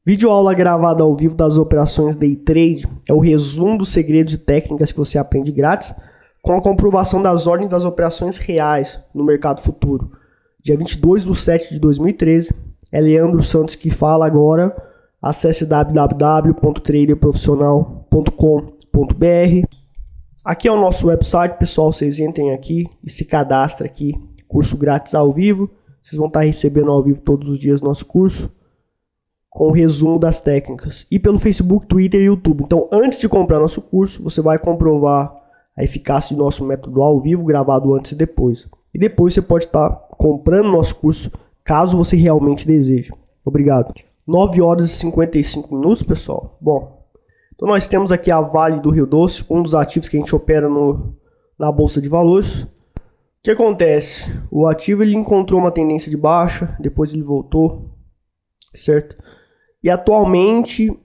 Videoaula gravada ao vivo das operações Day Trade é o resumo dos segredos e técnicas que você aprende grátis com a comprovação das ordens das operações reais no mercado futuro. Dia 22/7/2013, é Leandro Santos que fala agora. Acesse www.traderprofissional.com.br. Aqui é o nosso website, pessoal. Vocês entrem aqui e se cadastrem aqui. Curso grátis ao vivo. Vocês vão estar recebendo ao vivo todos os dias nosso curso, com o resumo das técnicas. E pelo Facebook, Twitter e YouTube. Então, antes de comprar nosso curso, você vai comprovar a eficácia de nosso método ao vivo, gravado antes e depois. E depois você pode estar comprando nosso curso, caso você realmente deseje. Obrigado. 9 horas e 55 minutos, pessoal. Bom, então nós temos aqui a Vale do Rio Doce, um dos ativos que a gente opera na Bolsa de Valores. O que acontece? O ativo ele encontrou uma tendência de baixa, depois ele voltou, certo? E atualmente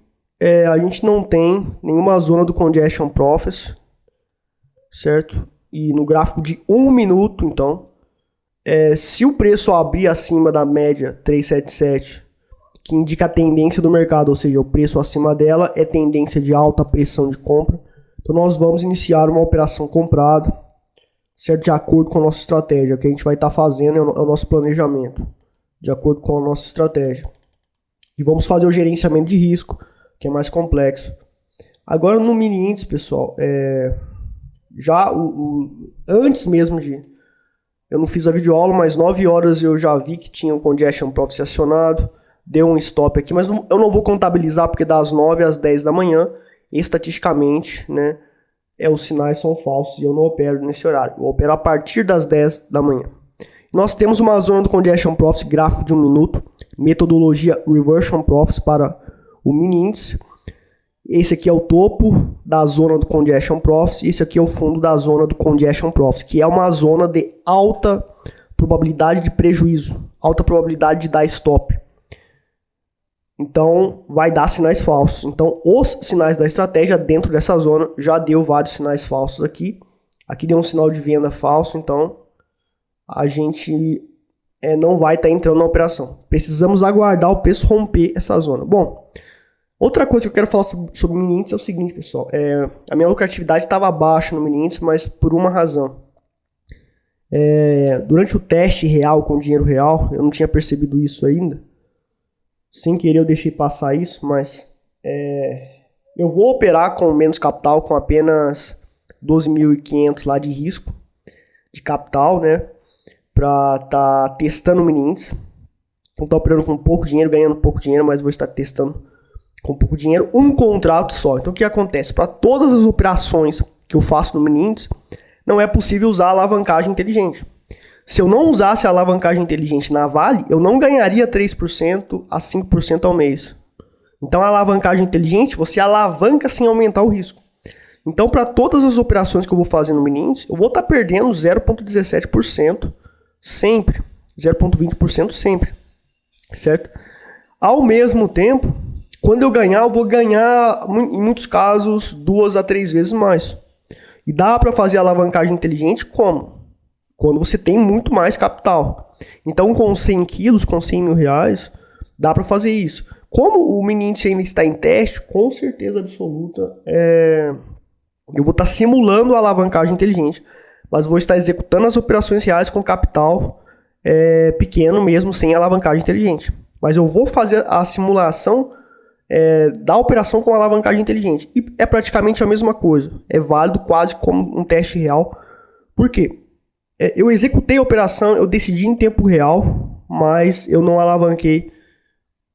a gente não tem nenhuma zona do Congestion Profits, certo? E no gráfico de 1 minuto, então, se o preço abrir acima da média 377, que indica a tendência do mercado, ou seja, o preço acima dela é tendência de alta pressão de compra, então nós vamos iniciar uma operação comprada, certo? De acordo com a nossa estratégia. O que a gente vai estar fazendo é o nosso planejamento, de acordo com a nossa estratégia. E vamos fazer o gerenciamento de risco, que é mais complexo. Agora no mini índice, pessoal, antes mesmo de... Eu não fiz a videoaula, mas 9 horas eu já vi que tinha um Congestion Profit acionado. Deu um stop aqui, mas eu não vou contabilizar, porque das 9 às 10 da manhã, estatisticamente, né, os sinais são falsos e eu não opero nesse horário. Eu opero a partir das 10 da manhã. Nós temos uma zona do Congestion Profits, gráfico de 1 minuto, metodologia Reversion Profits para o mini índice. Esse aqui é o topo da zona do Congestion Profits e esse aqui é o fundo da zona do Congestion Profits, que é uma zona de alta probabilidade de prejuízo, alta probabilidade de dar stop. Então, vai dar sinais falsos. Então, os sinais da estratégia dentro dessa zona já deu vários sinais falsos aqui. Aqui deu um sinal de venda falso, então a gente não vai estar entrando na operação. Precisamos aguardar o preço romper essa zona. Bom, outra coisa que eu quero falar sobre o mini índice é o seguinte, pessoal. A minha lucratividade estava baixa no mini índice, mas por uma razão. Durante o teste real com dinheiro real, eu não tinha percebido isso ainda. Sem querer eu deixei passar isso, mas eu vou operar com menos capital, com apenas 12.500 lá de risco de capital, né? Para estar testando o mini índice. Então estou operando com pouco dinheiro, ganhando pouco dinheiro, mas vou estar testando com pouco dinheiro um contrato só. Então o que acontece? Para todas as operações que eu faço no mini índice, não é possível usar a alavancagem inteligente. Se eu não usasse a alavancagem inteligente na Vale, eu não ganharia 3% a 5% ao mês. Então, a alavancagem inteligente, você alavanca sem aumentar o risco. Então, para todas as operações que eu vou fazer no mini índice, eu vou estar perdendo 0,17% sempre. 0,20% sempre. Certo? Ao mesmo tempo, quando eu ganhar, eu vou ganhar, em muitos casos, 2 a 3 vezes mais. E dá para fazer a alavancagem inteligente como? Quando você tem muito mais capital. Então, com 100 quilos, com 100 mil reais, dá para fazer isso. Como o mini índice ainda está em teste, com certeza absoluta, eu vou estar simulando a alavancagem inteligente, mas vou estar executando as operações reais com capital pequeno mesmo, sem alavancagem inteligente. Mas eu vou fazer a simulação da operação com alavancagem inteligente. E é praticamente a mesma coisa. É válido quase como um teste real. Por quê? Eu executei a operação, eu decidi em tempo real, mas eu não alavanquei,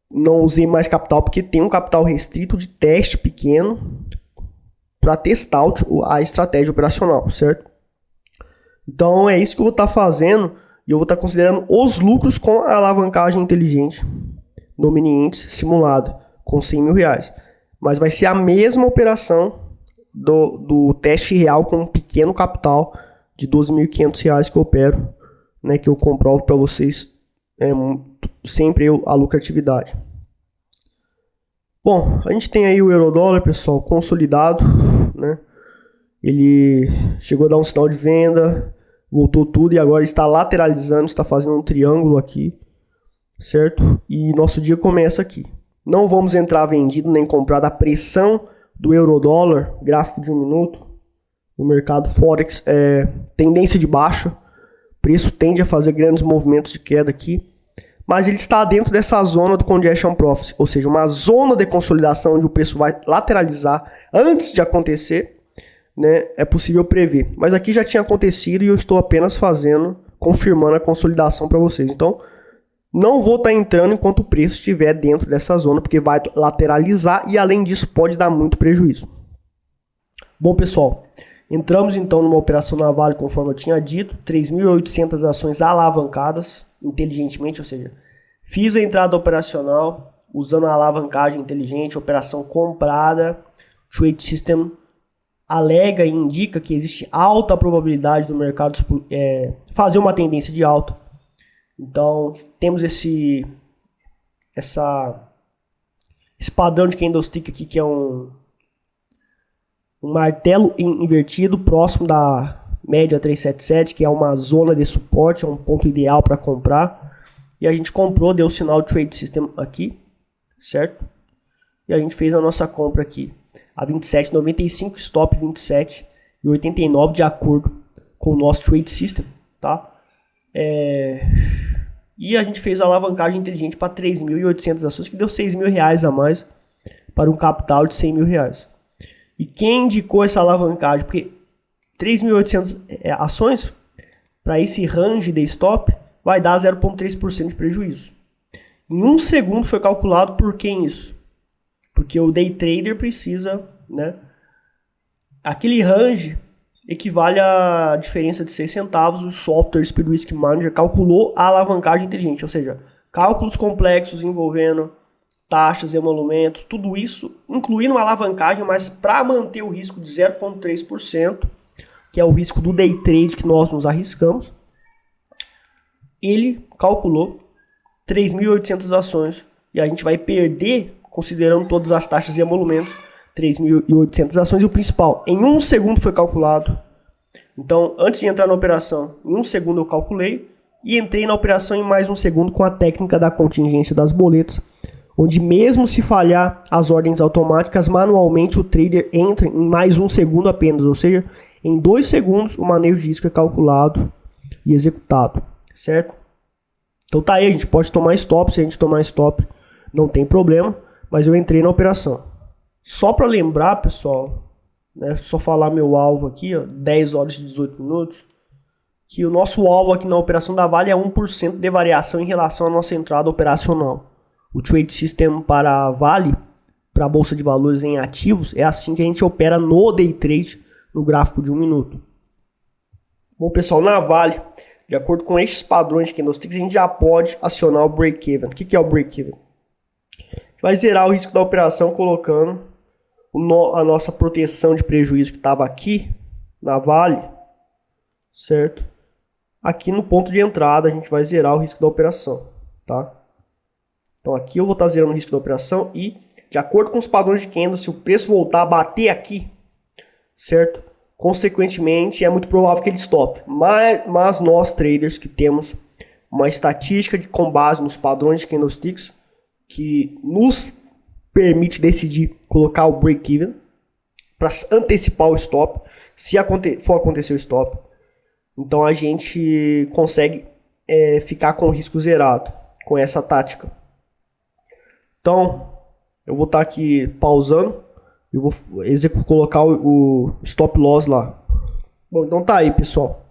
não usei mais capital, porque tem um capital restrito de teste pequeno para testar a estratégia operacional, certo? Então é isso que eu vou estar fazendo e eu vou estar considerando os lucros com a alavancagem inteligente no mini índice simulado, com 100 mil reais. Mas vai ser a mesma operação do teste real com um pequeno capital de 12.500 reais que eu opero, né, que eu comprovo para vocês sempre a lucratividade. Bom, a gente tem aí o euro-dólar, pessoal, consolidado, né? Ele chegou a dar um sinal de venda, voltou tudo e agora está lateralizando, está fazendo um triângulo aqui, certo? E nosso dia começa aqui. Não vamos entrar vendido nem comprado. A pressão do euro-dólar, gráfico de 1 minuto, no mercado Forex, tendência de baixa. O preço tende a fazer grandes movimentos de queda aqui. Mas ele está dentro dessa zona do Congestion Profit, ou seja, uma zona de consolidação onde o preço vai lateralizar antes de acontecer, né? É possível prever. Mas aqui já tinha acontecido e eu estou apenas confirmando a consolidação para vocês. Então, não vou estar entrando enquanto o preço estiver dentro dessa zona, porque vai lateralizar e além disso pode dar muito prejuízo. Bom, pessoal, entramos então numa operação na Vale, conforme eu tinha dito, 3.800 ações alavancadas inteligentemente, ou seja, fiz a entrada operacional usando a alavancagem inteligente, operação comprada. Trade System alega e indica que existe alta probabilidade do mercado fazer uma tendência de alta. Então, temos esse padrão de candlestick aqui, que é um martelo invertido próximo da média 377, que é uma zona de suporte, é um ponto ideal para comprar. E a gente comprou, deu o sinal de Trade System aqui, certo? E a gente fez a nossa compra aqui a 27,95, stop 27,89 de acordo com o nosso Trade System, tá? E a gente fez a alavancagem inteligente para 3.800 ações, que deu R$6.000 a mais para um capital de R$100.000. E quem indicou essa alavancagem? Porque 3.800 ações, para esse range de stop, vai dar 0,3% de prejuízo. Em 1 segundo foi calculado por quem isso? Porque o day trader precisa, né? Aquele range equivale à diferença de 6 centavos. O software Speed Risk Manager calculou a alavancagem inteligente, ou seja, cálculos complexos envolvendo taxas, emolumentos, tudo isso, incluindo a alavancagem, mas para manter o risco de 0,3%, que é o risco do day trade que nós nos arriscamos, ele calculou 3.800 ações e a gente vai perder, considerando todas as taxas e emolumentos, 3.800 ações. E o principal, em 1 segundo foi calculado. Então, antes de entrar na operação, em 1 segundo eu calculei e entrei na operação em mais 1 segundo com a técnica da contingência das boletas, onde mesmo se falhar as ordens automáticas, manualmente o trader entra em mais 1 segundo apenas, ou seja, em 2 segundos o manejo de risco é calculado e executado, certo? Então tá aí, a gente pode tomar stop, se a gente tomar stop não tem problema, mas eu entrei na operação. Só para lembrar, pessoal, né, só falar meu alvo aqui, ó, 10 horas e 18 minutos, que o nosso alvo aqui na operação da Vale é 1% de variação em relação à nossa entrada operacional. O Trade System para a Vale, para a Bolsa de Valores em ativos, é assim que a gente opera no Day Trade, no gráfico de 1 minuto. Bom, pessoal, na Vale, de acordo com estes padrões de candlesticks, a gente já pode acionar o break-even. O que é o break-even? A gente vai zerar o risco da operação colocando a nossa proteção de prejuízo que estava aqui na Vale, certo? Aqui no ponto de entrada a gente vai zerar o risco da operação, tá? Então aqui eu vou estar zerando o risco da operação e, de acordo com os padrões de candle, se o preço voltar a bater aqui, certo? Consequentemente, é muito provável que ele stop. Mas nós, traders, que temos uma estatística com base nos padrões de candlesticks, que nos permite decidir colocar o break-even para antecipar o stop, se for acontecer o stop. Então a gente consegue ficar com o risco zerado com essa tática. Então, eu vou estar aqui pausando. Eu vou colocar o stop loss lá. Bom, então tá aí, pessoal.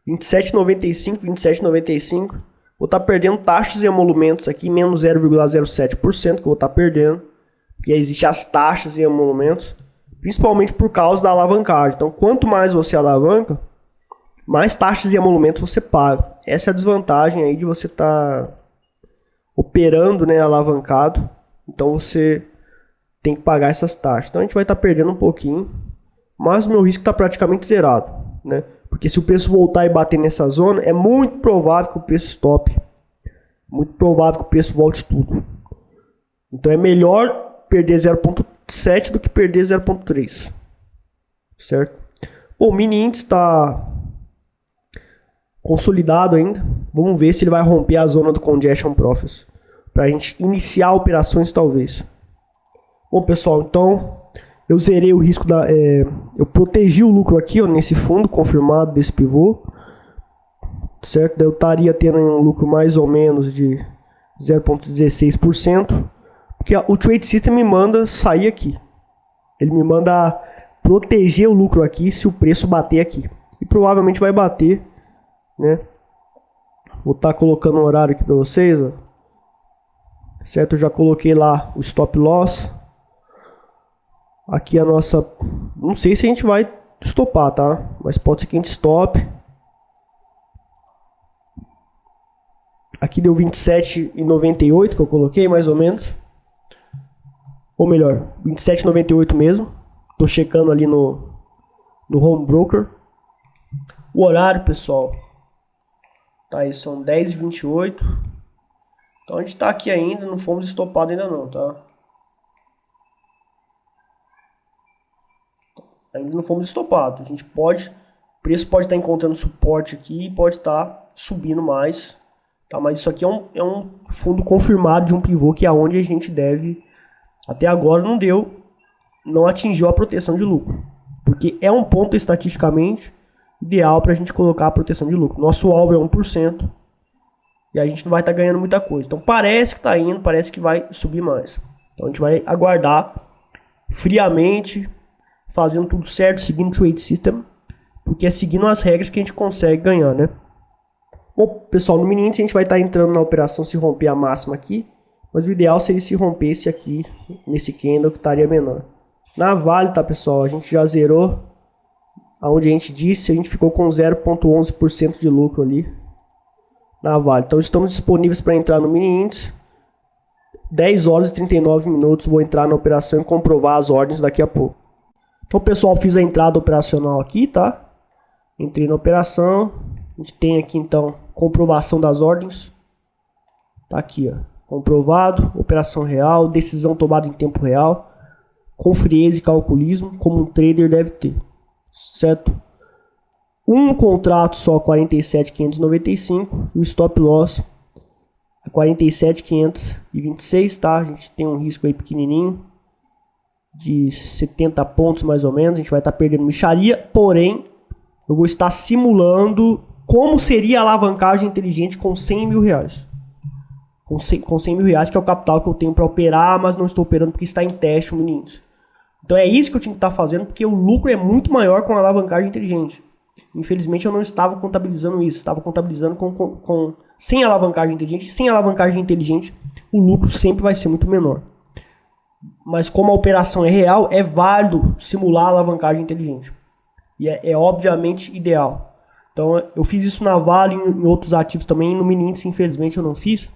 27,95, 27,95. Vou estar perdendo taxas e emolumentos aqui, menos 0,07% que eu vou estar perdendo. Porque existem as taxas e emolumentos, principalmente por causa da alavancagem. Então, quanto mais você alavanca, mais taxas e emolumentos você paga. Essa é a desvantagem aí de você estar operando, né, alavancado. Então, você tem que pagar essas taxas. Então a gente vai estar perdendo um pouquinho, mas o meu risco está praticamente zerado, né? Porque se o preço voltar e bater nessa zona, é muito provável que o preço stop. Muito provável que o preço volte tudo. Então é melhor perder 0,7 do que perder 0,3. Certo? Bom, o mini índice está consolidado ainda. Vamos ver se ele vai romper a zona do Congestion Profit. Pra gente iniciar operações talvez. Bom pessoal, então eu zerei o risco eu protegi o lucro aqui, ó, nesse fundo confirmado desse pivô, certo? Eu estaria tendo um lucro mais ou menos de 0,16%, porque o Trade System me manda sair aqui. Ele me manda proteger o lucro aqui se o preço bater aqui. E provavelmente vai bater, né? Vou estar colocando um horário aqui para vocês, ó. Certo? Eu já coloquei lá o stop loss. Aqui a nossa... Não sei se a gente vai estopar, tá? Mas pode ser que a gente stop. Aqui deu 27,98 que eu coloquei, mais ou menos. Ou melhor, 27,98 mesmo. Tô checando ali no Home Broker. O horário, pessoal. Tá aí, são 10h28. Então a gente tá aqui ainda, não fomos estopados ainda não, tá? Ainda não fomos estopados. A gente pode, o preço pode estar encontrando suporte aqui e pode estar subindo mais, tá? Mas isso aqui é um fundo confirmado de um pivô que é onde a gente deve. Até agora não atingiu a proteção de lucro, porque é um ponto estatisticamente ideal para a gente colocar a proteção de lucro. Nosso alvo é 1% e a gente não vai estar ganhando muita coisa. Então parece que está indo, parece que vai subir mais. Então a gente vai aguardar friamente, fazendo tudo certo, seguindo o Trade System, porque é seguindo as regras que a gente consegue ganhar, né? Bom, pessoal, no mini índice a gente vai estar entrando na operação se romper a máxima aqui, mas o ideal seria se rompesse aqui nesse candle que estaria menor. Na Vale, tá, pessoal, a gente já zerou aonde a gente disse, a gente ficou com 0,11% de lucro ali na Vale. Então estamos disponíveis para entrar no mini índice. 10 horas e 39 minutos, vou entrar na operação e comprovar as ordens daqui a pouco. Então, pessoal, fiz a entrada operacional aqui, tá? Entrei na operação. A gente tem aqui, então, comprovação das ordens. Tá aqui, ó. Comprovado, operação real, decisão tomada em tempo real, com frieza e calculismo, como um trader deve ter. Certo? Um contrato só, 47.595. E o stop loss é 47.526, tá? A gente tem um risco aí pequenininho, de 70 pontos mais ou menos. A gente vai estar perdendo mixaria, porém eu vou estar simulando como seria a alavancagem inteligente com 100 mil reais. Com 100 mil reais, que é o capital que eu tenho para operar, mas não estou operando porque está em teste o mini índice. Então é isso que eu tinha que estar fazendo, porque o lucro é muito maior com a alavancagem inteligente. Infelizmente eu não estava contabilizando isso, estava contabilizando sem alavancagem inteligente. Sem alavancagem inteligente o lucro sempre vai ser muito menor. Mas como a operação é real, é válido simular a alavancagem inteligente. E é obviamente ideal. Então eu fiz isso na Vale, em outros ativos também, no mini índice infelizmente eu não fiz.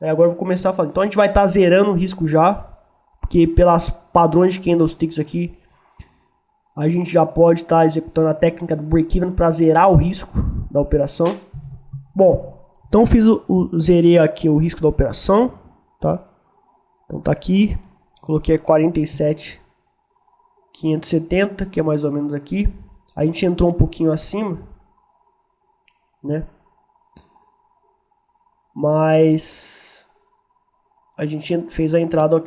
Agora eu vou começar a fazer. Então a gente vai estar zerando o risco já, porque pelas padrões de candlesticks aqui, a gente já pode estar executando a técnica do break-even para zerar o risco da operação. Bom, então fiz zerei aqui o risco da operação, tá? Então tá aqui, coloquei 47.570, que é mais ou menos aqui. A gente entrou um pouquinho acima, né? Mas a gente fez a entrada,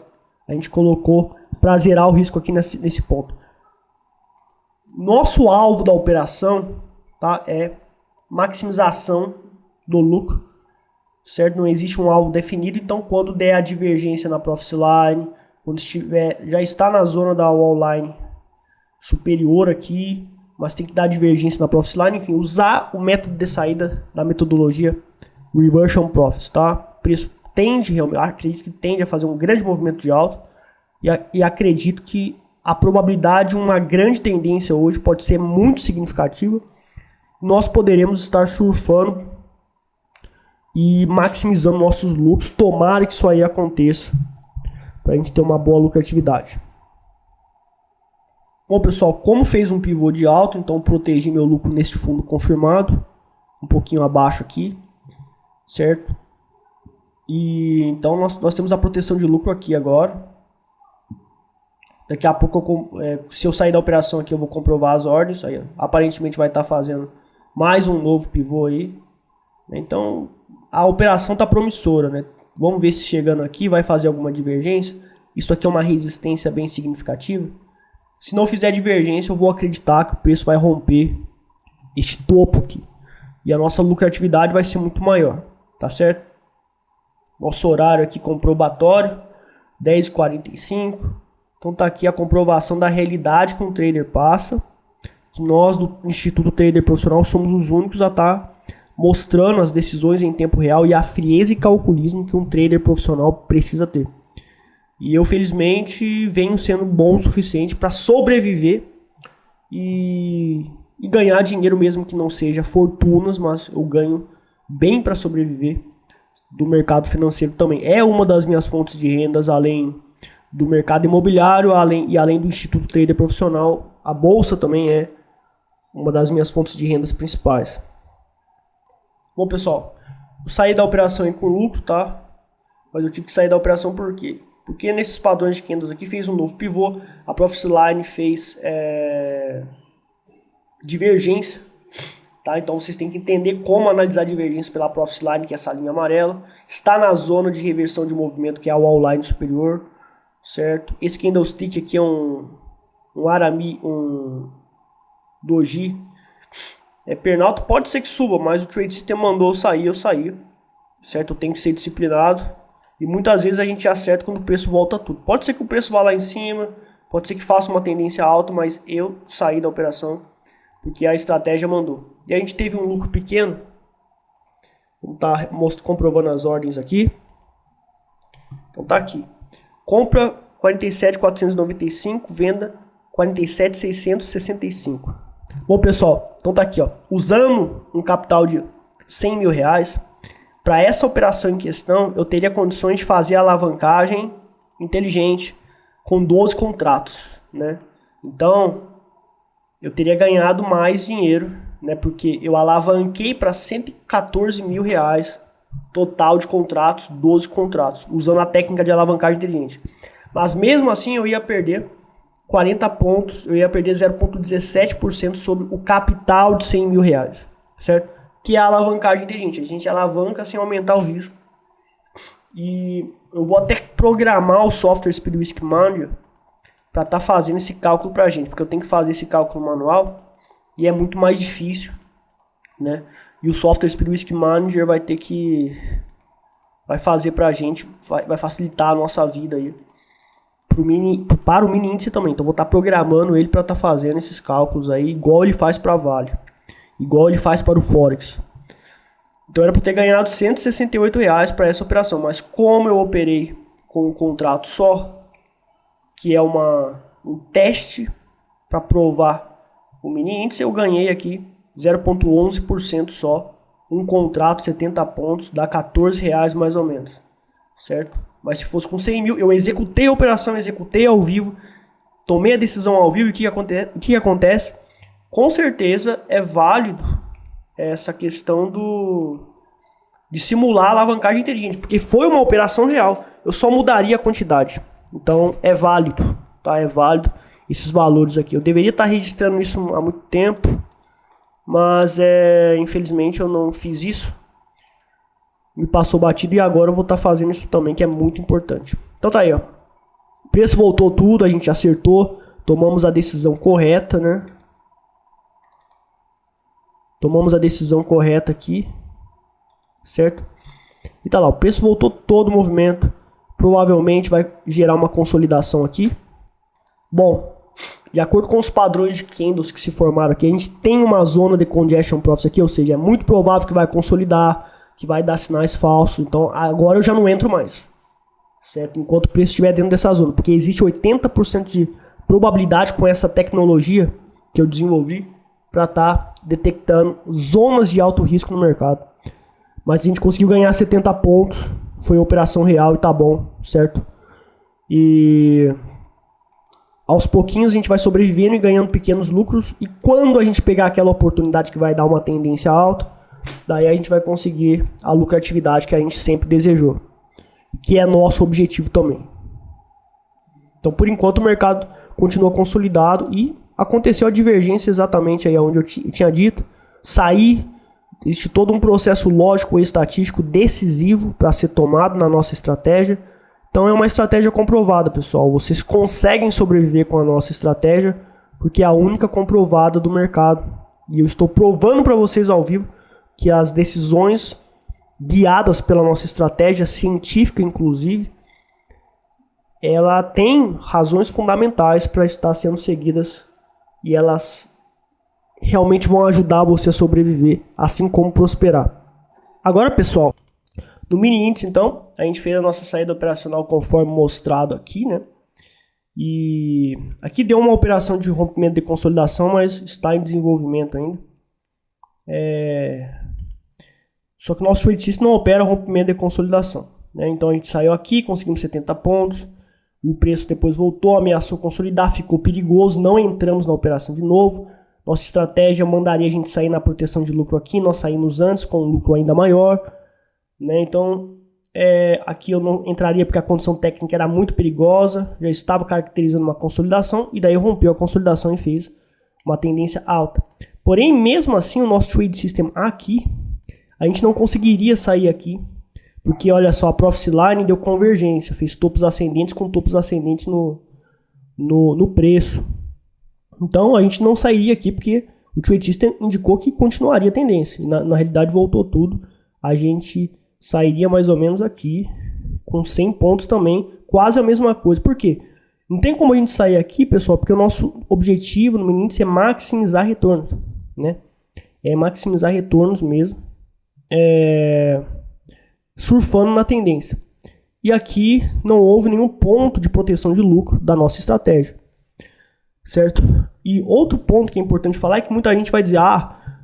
a gente colocou para zerar o risco aqui nesse ponto. Nosso alvo da operação, tá, é maximização do lucro, certo? Não existe um alvo definido, então quando der a divergência na profit line, quando já está na zona da wall line superior aqui, mas tem que dar divergência na profit line, enfim, usar o método de saída da metodologia Reversion Profits, tá? O preço acredito que tende a fazer um grande movimento de alta e acredito que a probabilidade de uma grande tendência hoje pode ser muito significativa. Nós poderemos estar surfando e maximizando nossos lucros. Tomara que isso aí aconteça para a gente ter uma boa lucratividade. Bom, pessoal, como fez um pivô de alta, então protegi meu lucro neste fundo confirmado, um pouquinho abaixo aqui, certo? E então nós temos a proteção de lucro aqui agora. Daqui a pouco, se eu sair da operação aqui, eu vou comprovar as ordens. Aí, aparentemente vai estar fazendo mais um novo pivô aí. Então, a operação está promissora, né? Vamos ver se chegando aqui vai fazer alguma divergência. Isso aqui é uma resistência bem significativa. Se não fizer divergência, eu vou acreditar que o preço vai romper este topo aqui. E a nossa lucratividade vai ser muito maior, tá certo? Nosso horário aqui comprobatório, 10h45. Então tá aqui a comprovação da realidade que um trader passa. Que nós do Instituto Trader Profissional somos os únicos a estar mostrando as decisões em tempo real e a frieza e calculismo que um trader profissional precisa ter. E eu, felizmente, venho sendo bom o suficiente para sobreviver e ganhar dinheiro, mesmo que não seja fortunas, mas eu ganho bem para sobreviver do mercado financeiro também. É uma das minhas fontes de rendas, além do mercado imobiliário, além do Instituto Trader Profissional. A bolsa também é uma das minhas fontes de rendas principais. Bom, pessoal, eu saí da operação aí com lucro, tá? Mas eu tive que sair da operação por quê? Porque nesses padrões de candles aqui fez um novo pivô, a Profit Line fez divergência, tá? Então vocês têm que entender como analisar a divergência pela Profit Line, que é essa linha amarela. Está na zona de reversão de movimento, que é a wall line superior, certo? Esse candlestick aqui é um doji. Pernalto, pode ser que suba, mas o Trade System mandou eu sair, certo? Eu tenho que ser disciplinado. E muitas vezes a gente acerta quando o preço volta tudo. Pode ser que o preço vá lá em cima, pode ser que faça uma tendência alta, mas eu saí da operação porque a estratégia mandou. E a gente teve um lucro pequeno. Vamos estar comprovando as ordens aqui. Então tá aqui. Compra 47.495, venda 47.665. Bom, pessoal, então tá aqui, ó. Usando um capital de 100 mil reais, para essa operação em questão, eu teria condições de fazer a alavancagem inteligente com 12 contratos, né? Então, eu teria ganhado mais dinheiro, né? Porque eu alavanquei para 114 mil reais total de contratos, 12 contratos, usando a técnica de alavancagem inteligente. Mas mesmo assim eu ia perder 40 pontos, eu ia perder 0,17% sobre o capital de 100 mil reais, certo? Que é a alavancagem inteligente. A gente alavanca sem aumentar o risco. E eu vou até programar o software Speed Risk Manager para estar fazendo esse cálculo para a gente, porque eu tenho que fazer esse cálculo manual e é muito mais difícil, né? E o software Speed Risk Manager vai fazer para a gente, vai facilitar a nossa vida aí. Para o mini índice também. Então vou estar programando ele para estar fazendo esses cálculos aí, igual ele faz para a Vale, igual ele faz para o Forex. Então era para ter ganhado 168 reais para essa operação, mas como eu operei com um contrato só, que é um teste para provar o mini índice, eu ganhei aqui 0,11% só. Um contrato, 70 pontos, dá 14 reais mais ou menos, certo? Mas se fosse com 100 mil, eu executei a operação, executei ao vivo, tomei a decisão ao vivo, e o que acontece? Com certeza é válido essa questão de simular a alavancagem inteligente, porque foi uma operação real, eu só mudaria a quantidade. Então é válido, tá? É válido esses valores aqui. Eu deveria estar registrando isso há muito tempo, mas infelizmente eu não fiz isso. Me passou batido e agora eu vou estar fazendo isso também, que é muito importante. Então tá aí, ó. O preço voltou tudo, a gente acertou, tomamos a decisão correta, né? Tomamos a decisão correta aqui, certo? E tá lá, o preço voltou todo o movimento. Provavelmente vai gerar uma consolidação aqui. Bom, de acordo com os padrões de candles que se formaram aqui, a gente tem uma zona de congestion profits aqui, ou seja, é muito provável que vai consolidar, que vai dar sinais falsos. Então agora eu já não entro mais, certo? Enquanto o preço estiver dentro dessa zona, porque existe 80% de probabilidade com essa tecnologia que eu desenvolvi para estar detectando zonas de alto risco no mercado. Mas a gente conseguiu ganhar 70 pontos, foi operação real e tá bom, certo? E aos pouquinhos a gente vai sobrevivendo e ganhando pequenos lucros, e quando a gente pegar aquela oportunidade que vai dar uma tendência alta, daí a gente vai conseguir a lucratividade que a gente sempre desejou, que é nosso objetivo também. Então, por enquanto, o mercado continua consolidado e aconteceu a divergência exatamente aí onde eu tinha dito. Saí Existe todo um processo lógico e estatístico decisivo para ser tomado na nossa estratégia. Então é uma estratégia comprovada, pessoal. Vocês conseguem sobreviver com a nossa estratégia porque é a única comprovada do mercado. E eu estou provando para vocês ao vivo que as decisões guiadas pela nossa estratégia científica, inclusive, ela tem razões fundamentais para estar sendo seguidas e elas realmente vão ajudar você a sobreviver, assim como prosperar. Agora, pessoal, no mini índice, então, a gente fez a nossa saída operacional conforme mostrado aqui, né? E aqui deu uma operação de rompimento de consolidação, mas está em desenvolvimento ainda. Só que o nosso trade system não opera rompimento de consolidação, né? Então a gente saiu aqui, conseguimos 70 pontos. O preço depois voltou, ameaçou consolidar, ficou perigoso, não entramos na operação de novo. Nossa estratégia mandaria a gente sair na proteção de lucro aqui, nós saímos antes com um lucro ainda maior, né? Então aqui eu não entraria porque a condição técnica era muito perigosa, já estava caracterizando uma consolidação e daí rompeu a consolidação e fez uma tendência alta. Porém, mesmo assim, o nosso trade system aqui, a gente não conseguiria sair aqui, porque olha só, a Profit Line deu convergência, fez topos ascendentes com topos ascendentes no preço. Então a gente não sairia aqui porque o Trade System indicou que continuaria a tendência. E na realidade voltou tudo. A gente sairia mais ou menos aqui com 100 pontos também, quase a mesma coisa. Por quê? Não tem como a gente sair aqui, pessoal, porque o nosso objetivo no mini índice é maximizar retornos, né? É maximizar retornos mesmo, surfando na tendência. E aqui não houve nenhum ponto de proteção de lucro da nossa estratégia, certo? E outro ponto que é importante falar é que muita gente vai dizer: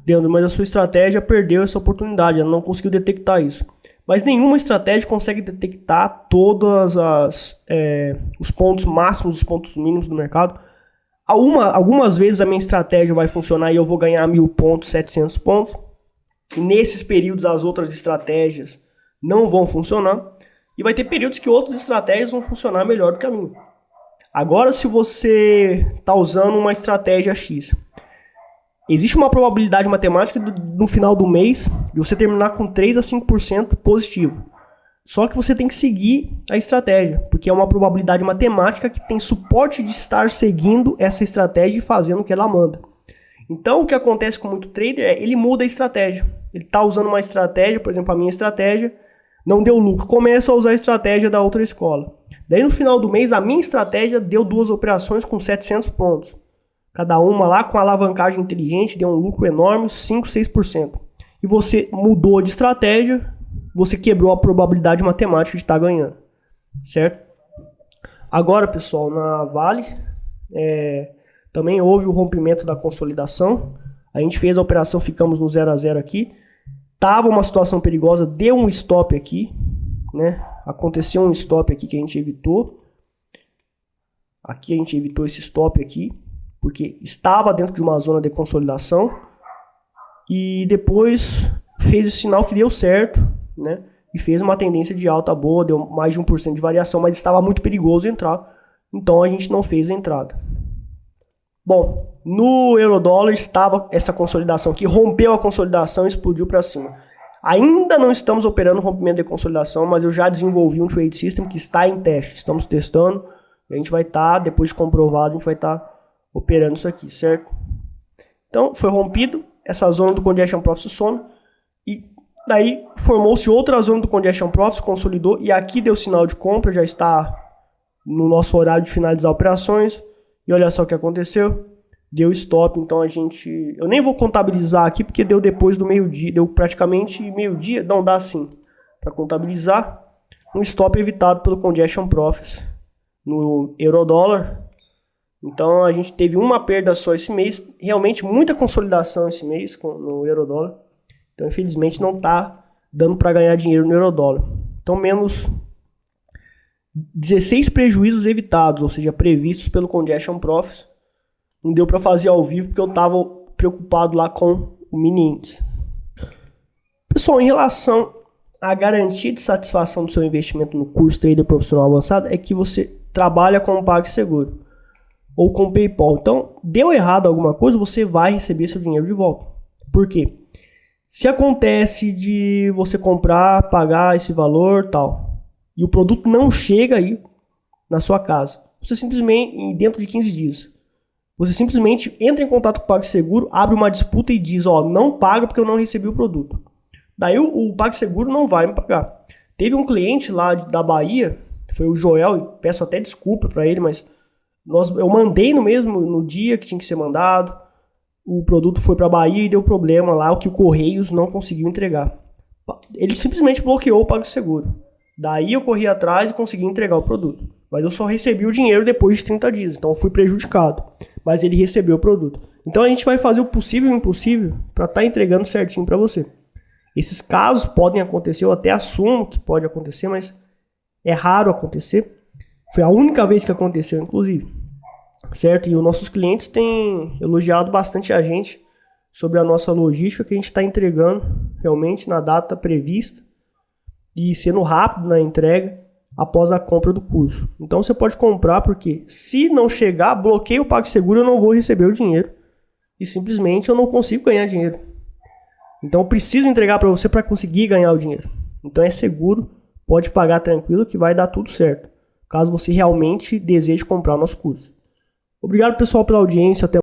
Leandro, mas a sua estratégia perdeu essa oportunidade, ela não conseguiu detectar isso. Mas nenhuma estratégia consegue detectar todos os pontos máximos, os pontos mínimos do mercado. Algumas vezes a minha estratégia vai funcionar e eu vou ganhar 1.000 pontos, 700 pontos. E nesses períodos as outras estratégias não vão funcionar. E vai ter períodos que outras estratégias vão funcionar melhor do que a minha. Agora, se você está usando uma estratégia X, existe uma probabilidade matemática no final do mês de você terminar com 3 a 5% positivo. Só que você tem que seguir a estratégia, porque é uma probabilidade matemática que tem suporte de estar seguindo essa estratégia e fazendo o que ela manda. Então, o que acontece com muito trader é ele muda a estratégia. Ele está usando uma estratégia, por exemplo, a minha estratégia não deu lucro, começa a usar a estratégia da outra escola. Daí no final do mês a minha estratégia deu 2 operações com 700 pontos. Cada uma lá com alavancagem inteligente deu um lucro enorme, 5, 6%. E você mudou de estratégia, você quebrou a probabilidade matemática de estar ganhando, certo? Agora, pessoal, na Vale também houve o rompimento da consolidação. A gente fez a operação, ficamos no 0 a 0 aqui. Tava uma situação perigosa, deu um stop aqui, né? Aconteceu um stop aqui que a gente evitou. Aqui a gente evitou esse stop aqui, porque estava dentro de uma zona de consolidação. E depois fez esse sinal que deu certo, né? E fez uma tendência de alta boa, deu mais de 1% de variação, mas estava muito perigoso entrar. Então a gente não fez a entrada. Bom, no euro-dólar estava essa consolidação que rompeu a consolidação e explodiu para cima. Ainda não estamos operando rompimento de consolidação, mas eu já desenvolvi um trade system que está em teste. Estamos testando e a gente vai estar, depois de comprovado, a gente vai estar operando isso aqui, certo? Então, foi rompido essa zona do Congestion Profit some e daí formou-se outra zona do Congestion Profit, consolidou e aqui deu sinal de compra, já está no nosso horário de finalizar operações. E olha só o que aconteceu, deu stop, então eu nem vou contabilizar aqui porque deu depois do meio-dia, deu praticamente meio-dia, não dá assim, para contabilizar, um stop evitado pelo Congestion Profits no euro-dólar. Então a gente teve uma perda só esse mês, realmente muita consolidação esse mês no euro-dólar, então infelizmente não está dando para ganhar dinheiro no euro-dólar. Então menos 16 prejuízos evitados, ou seja, previstos pelo Congestion Profits. Não deu para fazer ao vivo porque eu estava preocupado lá com o mini índice. Pessoal, em relação à garantia de satisfação do seu investimento no curso Trader Profissional Avançado, é que você trabalha com o PagSeguro ou com o PayPal. Então, deu errado alguma coisa, você vai receber seu dinheiro de volta. Por quê? Se acontece de você comprar, pagar esse valor, tal, e o produto não chega aí na sua casa, você simplesmente, dentro de 15 dias, você simplesmente entra em contato com o PagSeguro, abre uma disputa e diz, ó, não paga porque eu não recebi o produto. Daí o PagSeguro não vai me pagar. Teve um cliente lá da Bahia, foi o Joel, e peço até desculpa para ele, mas eu mandei no dia que tinha que ser mandado, o produto foi para a Bahia e deu problema lá, o que o Correios não conseguiu entregar. Ele simplesmente bloqueou o PagSeguro. Daí eu corri atrás e consegui entregar o produto. Mas eu só recebi o dinheiro depois de 30 dias, então eu fui prejudicado. Mas ele recebeu o produto. Então a gente vai fazer o possível e o impossível para estar entregando certinho para você. Esses casos podem acontecer, eu até assumo que pode acontecer, mas é raro acontecer. Foi a única vez que aconteceu, inclusive. Certo? E os nossos clientes têm elogiado bastante a gente sobre a nossa logística, que a gente está entregando realmente na data prevista e sendo rápido na entrega após a compra do curso. Então você pode comprar, porque se não chegar, bloqueia o PagSeguro, eu não vou receber o dinheiro e simplesmente eu não consigo ganhar dinheiro. Então eu preciso entregar para você para conseguir ganhar o dinheiro. Então é seguro, pode pagar tranquilo que vai dar tudo certo, caso você realmente deseje comprar o nosso curso. Obrigado, pessoal, pela audiência. Até